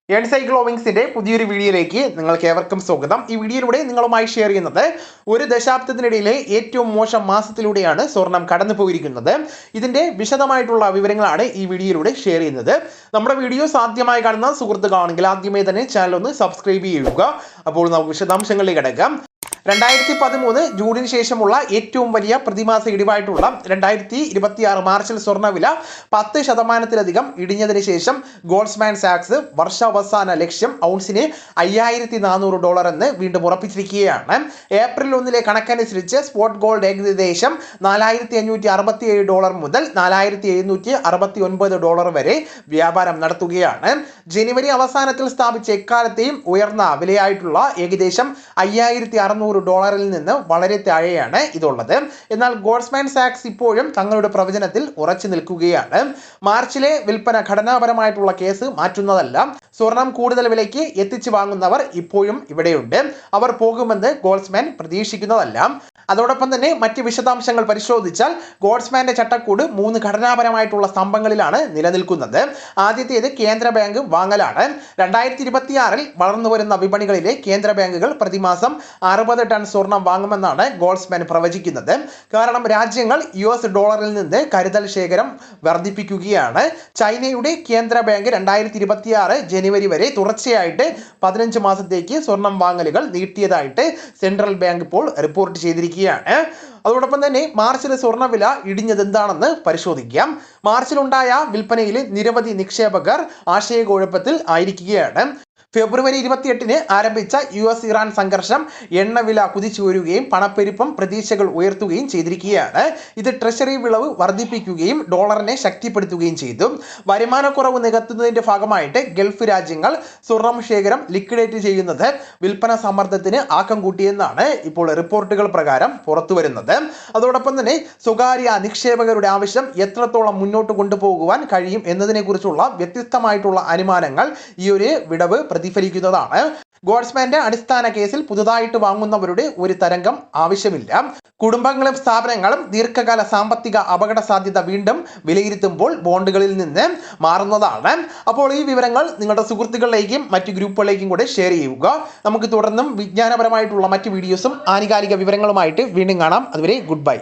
എൻസൈക്ലോവിങ്സിന്റെ പുതിയൊരു വീഡിയോയിലേക്ക് നിങ്ങൾക്ക് ഏവർക്കും സ്വാഗതം. ഈ വീഡിയോയിലൂടെ നിങ്ങളുമായി ഷെയർ ചെയ്യുന്നത് ഒരു ദശാബ്ദത്തിനിടയിലെ ഏറ്റവും മോശം മാസത്തിലൂടെയാണ് സ്വർണം കടന്നു പോയിരിക്കുന്നത്. ഇതിന്റെ വിശദമായിട്ടുള്ള വിവരങ്ങളാണ് ഈ വീഡിയോയിലൂടെ ഷെയർ ചെയ്യുന്നത്. നമ്മുടെ വീഡിയോസ് ആദ്യമായി കാണുന്ന സുഹൃത്തുക്കളാണെങ്കിൽ ആദ്യമേ തന്നെ ചാനൽ ഒന്ന് സബ്സ്ക്രൈബ് ചെയ്യുക. അപ്പോൾ നമുക്ക് വിശദാംശങ്ങളിലേക്ക് കിടക്കാം. 2013 ജൂണിന് ശേഷമുള്ള ഏറ്റവും വലിയ പ്രതിമാസ ഇടിവായിട്ടുള്ള 2026 മാർച്ചിൽ സ്വർണ്ണവില 10% ഇടിഞ്ഞതിന് ശേഷം ഗോൾഡ്സ്മാൻ സാക്സ് വർഷാവസാന ലക്ഷ്യം ഔൺസിന് $5,400 എന്ന് വീണ്ടും ഉറപ്പിച്ചിരിക്കുകയാണ്. ഏപ്രിൽ 1 കണക്കനുസരിച്ച് സ്പോട്ട് ഗോൾഡ് ഏകദേശം $4,567 മുതൽ $4,769 വരെ വ്യാപാരം നടത്തുകയാണ്. ജനുവരി അവസാനത്തിൽ സ്ഥാപിച്ച എക്കാലത്തെയും ഉയർന്ന വിലയായിട്ടുള്ള ഏകദേശം $5,600 നിന്ന് വളരെ താഴെയാണ് ഇതുള്ളത്. എന്നാൽ ഗോൾഡ്സ്മാൻ സാക്സ് ഇപ്പോഴും തങ്ങളുടെ പ്രവചനത്തിൽ ഉറച്ചു നിൽക്കുകയാണ്. മാർച്ചിലെ വിൽപ്പന ഘടനാപരമായിട്ടുള്ള കേസ് മാറ്റുന്നതല്ല. സ്വർണം കൂടുതൽ വിലയ്ക്ക് എത്തിച്ചു വാങ്ങുന്നവർ ഇപ്പോഴും ഇവിടെയുണ്ട്. അവർ പോകുമെന്ന് ഗോൾഡ്സ്മാൻ പ്രതീക്ഷിക്കുന്നതല്ല. അതോടൊപ്പം തന്നെ മറ്റ് വിശദാംശങ്ങൾ പരിശോധിച്ചാൽ ഗോൾഡ്സ്മാന്റെ ചട്ടക്കൂട് 3 ഘടനാപരമായിട്ടുള്ള സ്തംഭങ്ങളിലാണ് നിലനിൽക്കുന്നത്. ആദ്യത്തേത് കേന്ദ്ര ബാങ്ക് വാങ്ങലാണ്. 2026 വളർന്നു വരുന്ന വിപണികളിലെ കേന്ദ്ര ബാങ്കുകൾ പ്രതിമാസം 60 ടൺ സ്വർണം വാങ്ങുമെന്നാണ് ഗോൾഡ്സ്മാൻ പ്രവചിക്കുന്നത്. കാരണം രാജ്യങ്ങൾ $US നിന്ന് കരുതൽ ശേഖരം വർദ്ധിപ്പിക്കുകയാണ്. ചൈനയുടെ കേന്ദ്ര ബാങ്ക് 2026 ജനുവരി വരെ തുടർച്ചയായിട്ട് 15 മാസത്തേക്ക് സ്വർണം വാങ്ങലുകൾ നീട്ടിയതായിട്ട് സെൻട്രൽ ബാങ്ക് ഇപ്പോൾ റിപ്പോർട്ട് ചെയ്തിരിക്കുകയാണ്. അതോടൊപ്പം തന്നെ മാർച്ചിൽ സ്വർണ്ണവില ഇടിഞ്ഞത് എന്താണെന്ന് പരിശോധിക്കാം. മാർച്ചിലുണ്ടായ വിൽപ്പനയിൽ നിരവധി നിക്ഷേപകർ ആശയക്കുഴപ്പത്തിൽ ആയിരിക്കുകയാണ്. ഫെബ്രുവരി 28 ആരംഭിച്ച US-ഇറാൻ സംഘർഷം എണ്ണവില കുതിച്ചുയരുകയും പണപ്പെരുപ്പം പ്രതീക്ഷകൾ ഉയർത്തുകയും ചെയ്തിരിക്കുകയാണ്. ഇത് ട്രഷറി വിളവ് വർദ്ധിപ്പിക്കുകയും ഡോളറിനെ ശക്തിപ്പെടുത്തുകയും ചെയ്തു. വരുമാനക്കുറവ് നികത്തുന്നതിന്റെ ഭാഗമായിട്ട് ഗൾഫ് രാജ്യങ്ങൾ സ്വർണം ശേഖരം ലിക്വിഡേറ്റ് ചെയ്യുന്നത് വിൽപ്പന സമ്മർദ്ദത്തിന് ആക്കം കൂട്ടിയെന്നാണ് ഇപ്പോൾ റിപ്പോർട്ടുകൾ പ്രകാരം പുറത്തു വരുന്നത്. അതോടൊപ്പം തന്നെ സ്വകാര്യ നിക്ഷേപകരുടെ ആവശ്യം എത്രത്തോളം മുന്നോട്ട് കൊണ്ടുപോകുവാൻ കഴിയും എന്നതിനെക്കുറിച്ചുള്ള വ്യത്യസ്തമായിട്ടുള്ള അനുമാനങ്ങൾ ഈ ഒരു വിടവ് പ്രതിഫലിക്കുന്നതാണ്. ഗോൾഡ്സ്മാന്റെ അടിസ്ഥാന കേസിൽ പുതുതായിട്ട് വാങ്ങുന്നവരുടെ ഒരു തരംഗം ആവശ്യമില്ല. കുടുംബങ്ങളും സ്ഥാപനങ്ങളും ദീർഘകാല സാമ്പത്തിക അപകട സാധ്യത വീണ്ടും വിലയിരുത്തുമ്പോൾ ബോണ്ടുകളിൽ നിന്ന് മാറുന്നതാണ്. അപ്പോൾ ഈ വിവരങ്ങൾ നിങ്ങളുടെ സുഹൃത്തുക്കളിലേക്കും മറ്റു ഗ്രൂപ്പുകളിലേക്കും കൂടെ ഷെയർ ചെയ്യുക. നമുക്ക് തുടർന്നും വിജ്ഞാനപരമായിട്ടുള്ള മറ്റു വീഡിയോസും ആനുകാലിക വിവരങ്ങളുമായിട്ട് വീണ്ടും കാണാം. അതുവരെ ഗുഡ് ബൈ.